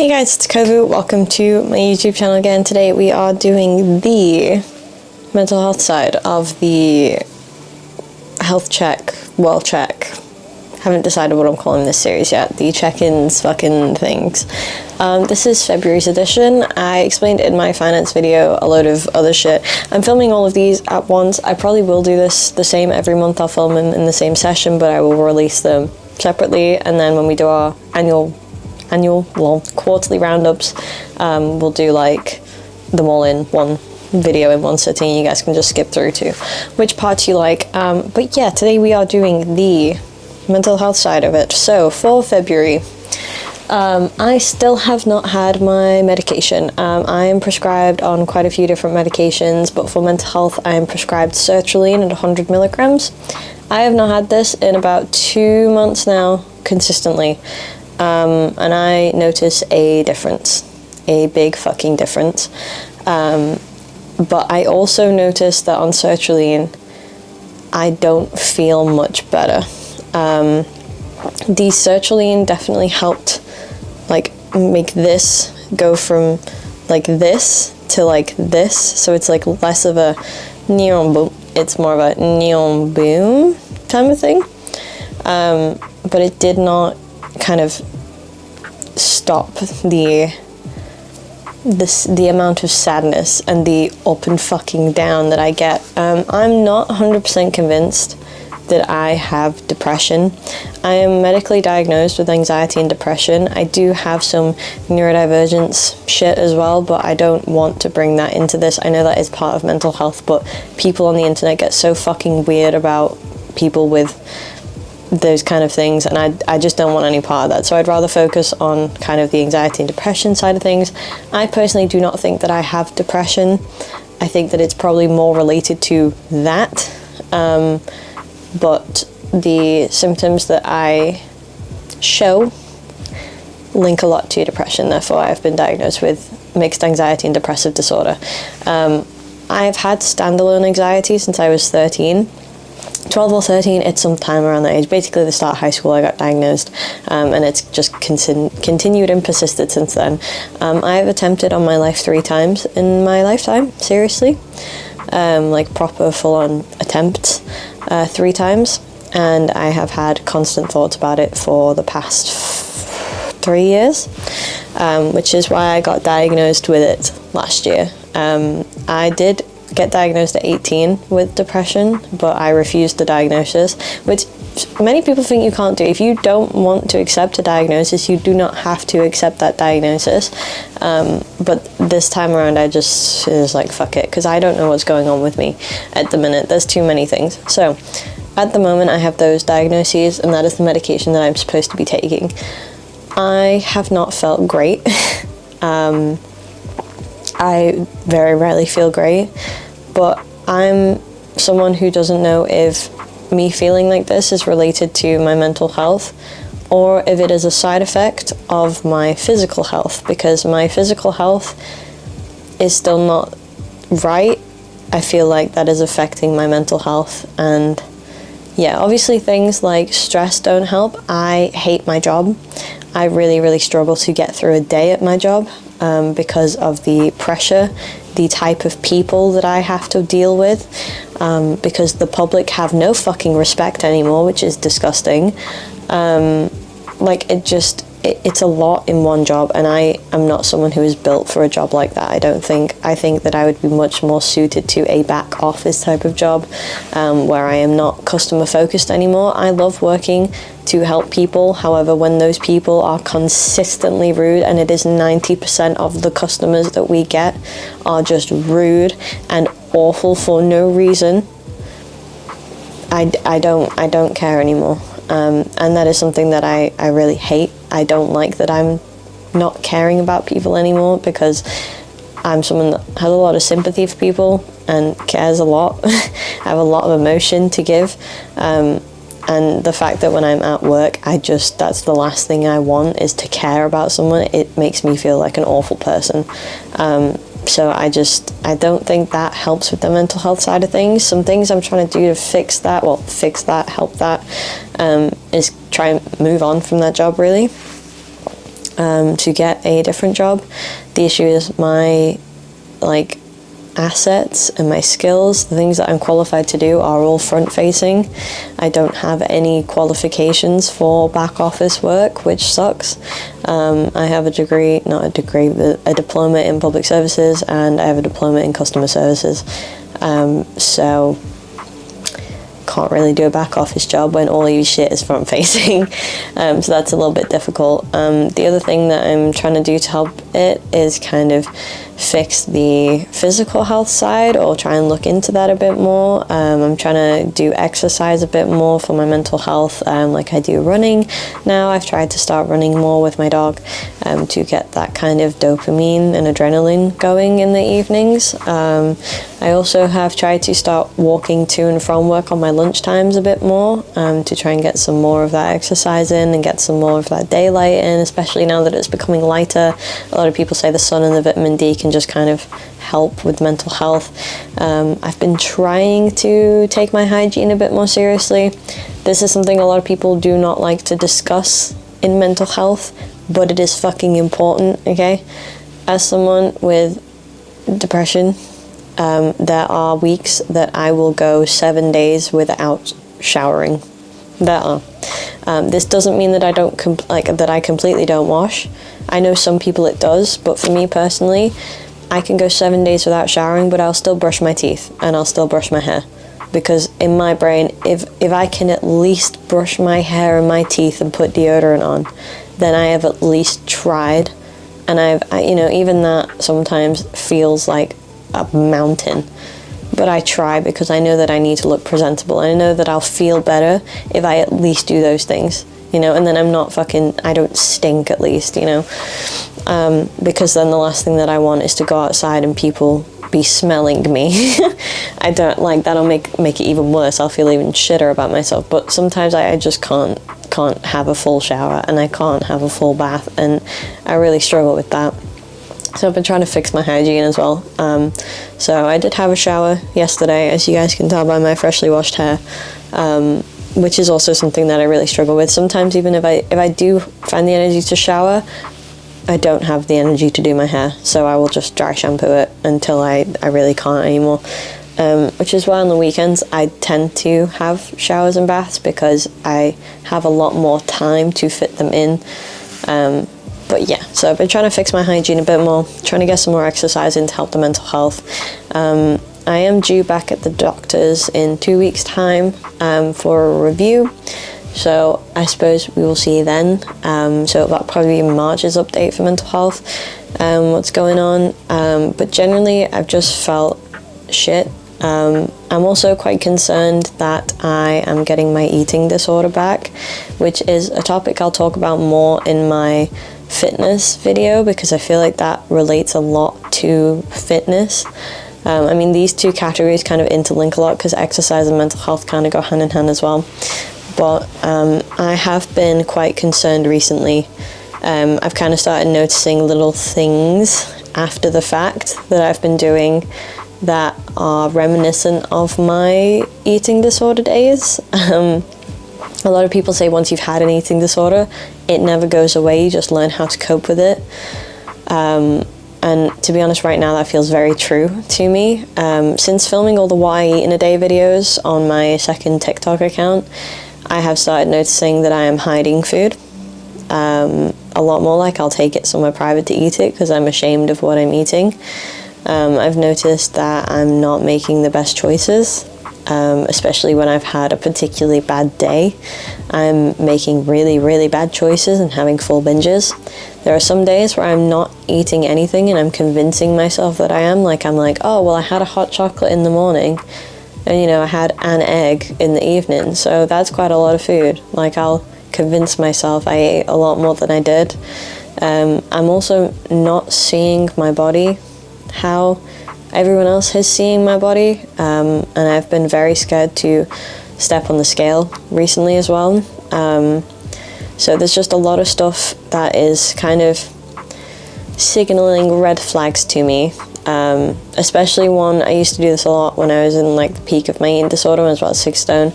Hey guys, it's Kovu. Welcome to my YouTube channel again. Today we are doing the mental health side of the health check, well check. Haven't decided what I'm calling this series yet. The check-ins fucking things. This is February's edition. I explained in my finance video a load of other shit. I'm filming all of these at once. I probably will do this the same every month. I'll film them in the same session, but I will release them separately. And then when we do our quarterly roundups, we'll do like them all in one video in one sitting. You guys can just skip through to which parts you like. But yeah, today we are doing the mental health side of it. So for February, I still have not had my medication. I am prescribed on quite a few different medications, but for mental health I am prescribed sertraline at 100 milligrams. I have not had this in about 2 months now consistently. And I notice a difference, a big fucking difference. But I also noticed that on sertraline, I don't feel much better. The sertraline definitely helped, like, make this go from, like, this to, like, this. So it's, like, less of a neon boom. It's more of a neon boom type of thing. But it did not kind of stop the amount of sadness and the up and fucking down that I get. I'm not 100% convinced that I have depression. I am medically diagnosed with anxiety and depression. I do have some neurodivergence shit as well, but I don't want to bring that into this. I know that is part of mental health, but people on the internet get so fucking weird about people with those kind of things, and I just don't want any part of that. So I'd rather focus on kind of the anxiety and depression side of things. I personally do not think that I have depression. I think that it's probably more related to that. But the symptoms that I show link a lot to depression. Therefore, I've been diagnosed with mixed anxiety and depressive disorder. I've had standalone anxiety since I was 13. 12 or 13, it's some time around that age. Basically, the start of high school, I got diagnosed, and it's just continued and persisted since then. I have attempted on my life 3 times in my lifetime, seriously. Like proper full-on attempts 3 times, and I have had constant thoughts about it for the past 3 years, which is why I got diagnosed with it last year. I did get diagnosed at 18 with depression, but I refused the diagnosis, which many people think you can't do. If you don't want to accept a diagnosis, you do not have to accept that diagnosis. But this time around, I just was like, fuck it, because I don't know what's going on with me at the minute. There's too many things. So at the moment, I have those diagnoses, and that is the medication that I'm supposed to be taking. I have not felt great. I very rarely feel great, but I'm someone who doesn't know if me feeling like this is related to my mental health or if it is a side effect of my physical health, because my physical health is still not right. I feel like that is affecting my mental health, and yeah, obviously things like stress don't help. I hate my job. I really, really struggle to get through a day at my job. Because of the pressure, the type of people that I have to deal with, because the public have no fucking respect anymore, which is disgusting. Like, it's a lot in one job, and I am not someone who is built for a job like that. I think that I would be much more suited to a back office type of job, where I am not customer focused anymore. I love working to help people. However, when those people are consistently rude, and it is 90% of the customers that we get are just rude and awful for no reason, I don't care anymore. And that is something that I really hate. I don't like that I'm not caring about people anymore, because I'm someone that has a lot of sympathy for people and cares a lot. I have a lot of emotion to give. And the fact that when I'm at work, that's the last thing I want, is to care about someone. It makes me feel like an awful person. So I don't think that helps with the mental health side of things. Some things I'm trying to do to help that, is try and move on from that job, really. to get a different job. The issue is my assets and my skills, the things that I'm qualified to do, are all front facing. I don't have any qualifications for back office work, which sucks. I have a diploma in public services, and I have a diploma in customer services, so can't really do a back office job when all your shit is front facing. So that's a little bit difficult. The other thing that I'm trying to do to help it is kind of fix the physical health side, or try and look into that a bit more. I'm trying to do exercise a bit more for my mental health, like I do running now. I've tried to start running more with my dog to get that kind of dopamine and adrenaline going in the evenings. I also have tried to start walking to and from work on my lunch times a bit more, to try and get some more of that exercise in and get some more of that daylight in, especially now that it's becoming lighter. A lot of people say the sun and the vitamin D can just kind of help with mental health. I've been trying to take my hygiene a bit more seriously. This is something a lot of people do not like to discuss in mental health, but it is fucking important, okay? As someone with depression, there are weeks that I will go 7 days without showering. There are. This doesn't mean that I don't that I completely don't wash. I know some people it does, but for me personally, I can go 7 days without showering, but I'll still brush my teeth and I'll still brush my hair, because in my brain, if I can at least brush my hair and my teeth and put deodorant on, then I have at least tried. And even that sometimes feels like a mountain, but I try because I know that I need to look presentable. I know that I'll feel better if I at least do those things, and then I don't stink at least, because then the last thing that I want is to go outside and people be smelling me. I don't like that'll make it even worse. I'll feel even shitter about myself. But sometimes I just can't have a full shower, and I can't have a full bath, and I really struggle with that. So I've been trying to fix my hygiene as well. So I did have a shower yesterday, as you guys can tell by my freshly washed hair, which is also something that I really struggle with. Sometimes even if I do find the energy to shower, I don't have the energy to do my hair. So I will just dry shampoo it until I really can't anymore. Which is why on the weekends I tend to have showers and baths, because I have a lot more time to fit them in. But yeah, so I've been trying to fix my hygiene a bit more, trying to get some more exercise in to help the mental health. I am due back at the doctor's in 2 weeks' time for a review, so I suppose we will see then. So that'll probably be March's update for mental health, what's going on. But generally, I've just felt shit. I'm also quite concerned that I am getting my eating disorder back, which is a topic I'll talk about more in my fitness video, because I feel like that relates a lot to fitness. These two categories kind of interlink a lot, because exercise and mental health kind of go hand in hand as well. But I have been quite concerned recently. I've kind of started noticing little things after the fact that I've been doing that are reminiscent of my eating disorder days. A lot of people say once you've had an eating disorder, it never goes away, you just learn how to cope with it. And to be honest, right now that feels very true to me. Since filming all the What I Eat in a Day videos on my second TikTok account, I have started noticing that I am hiding food. A lot more, like I'll take it somewhere private to eat it because I'm ashamed of what I'm eating. I've noticed that I'm not making the best choices. Especially when I've had a particularly bad day. I'm making really, really bad choices and having full binges. There are some days where I'm not eating anything and I'm convincing myself that I am. I'm like, oh, well, I had a hot chocolate in the morning and, I had an egg in the evening. So that's quite a lot of food. I'll convince myself I ate a lot more than I did. I'm also not seeing my body how everyone else is seeing my body, and I've been very scared to step on the scale recently as well. So there's just a lot of stuff that is kind of signaling red flags to me, especially one. I used to do this a lot when I was in the peak of my eating disorder when I was about 6 stone.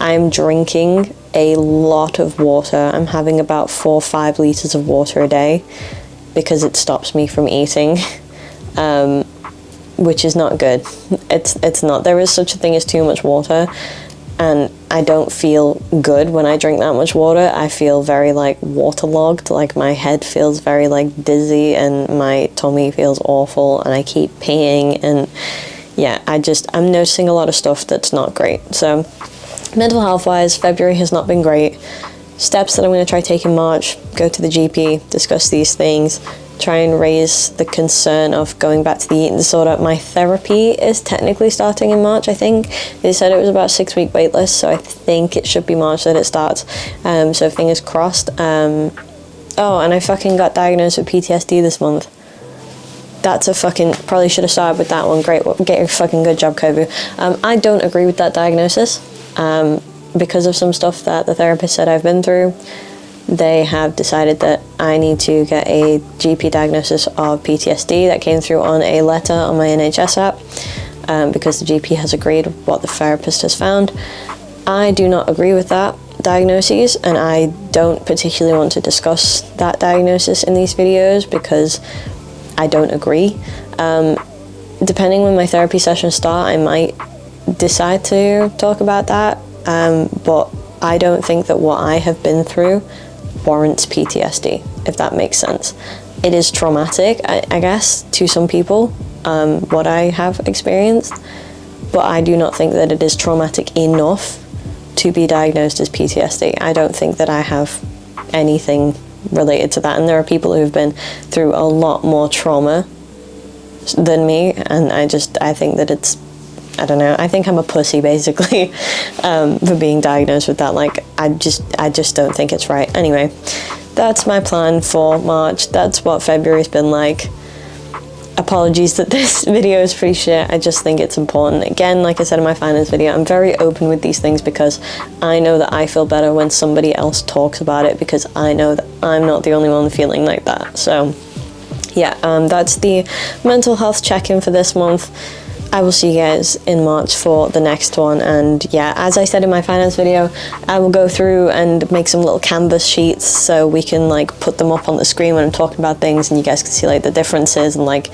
I'm drinking a lot of water. I'm having about 4 or 5 liters of water a day because it stops me from eating, which is not good. It's not. There is such a thing as too much water, and I don't feel good when I drink that much water. I feel very like waterlogged, like my head feels very like dizzy and my tummy feels awful and I keep peeing, and yeah, I'm noticing a lot of stuff that's not great. So mental health wise, February has not been great. Steps that I'm going to try taking in March: go to the GP, discuss these things, try and raise the concern of going back to the eating disorder. My therapy is technically starting in March, I think. They said it was about a 6-week wait list, so I think it should be March that it starts. So fingers crossed. Oh, and I fucking got diagnosed with PTSD this month. That's a fucking, probably should have started with that one. Great, get your fucking good job, Kovu. I don't agree with that diagnosis because of some stuff that the therapist said I've been through. They have decided that I need to get a GP diagnosis of PTSD. That came through on a letter on my NHS app because the GP has agreed with what the therapist has found. I do not agree with that diagnosis, and I don't particularly want to discuss that diagnosis in these videos because I don't agree. Depending when my therapy sessions start, I might decide to talk about that, but I don't think that what I have been through warrants PTSD, if that makes sense. It is traumatic, I guess, to some people, what I have experienced, but I do not think that it is traumatic enough to be diagnosed as PTSD. I don't think that I have anything related to that, and there are people who have been through a lot more trauma than me, and I think that it's, I don't know, I think I'm a pussy basically for being diagnosed with that. Like, I just don't think it's right. Anyway, that's my plan for March. That's what February's been like. Apologies that this video is pretty shit. I just think it's important. Again, like I said in my finance video, I'm very open with these things because I know that I feel better when somebody else talks about it, because I know that I'm not the only one feeling like that. So yeah, that's the mental health check-in for this month. I will see you guys in March for the next one, and yeah, as I said in my finance video, I will go through and make some little canvas sheets so we can like put them up on the screen when I'm talking about things, and you guys can see like the differences, and like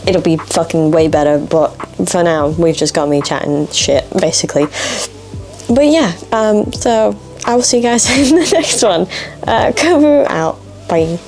it'll be fucking way better. But for now, we've just got me chatting shit basically. But yeah, so I will see you guys in the next one. Kovu out. Bye.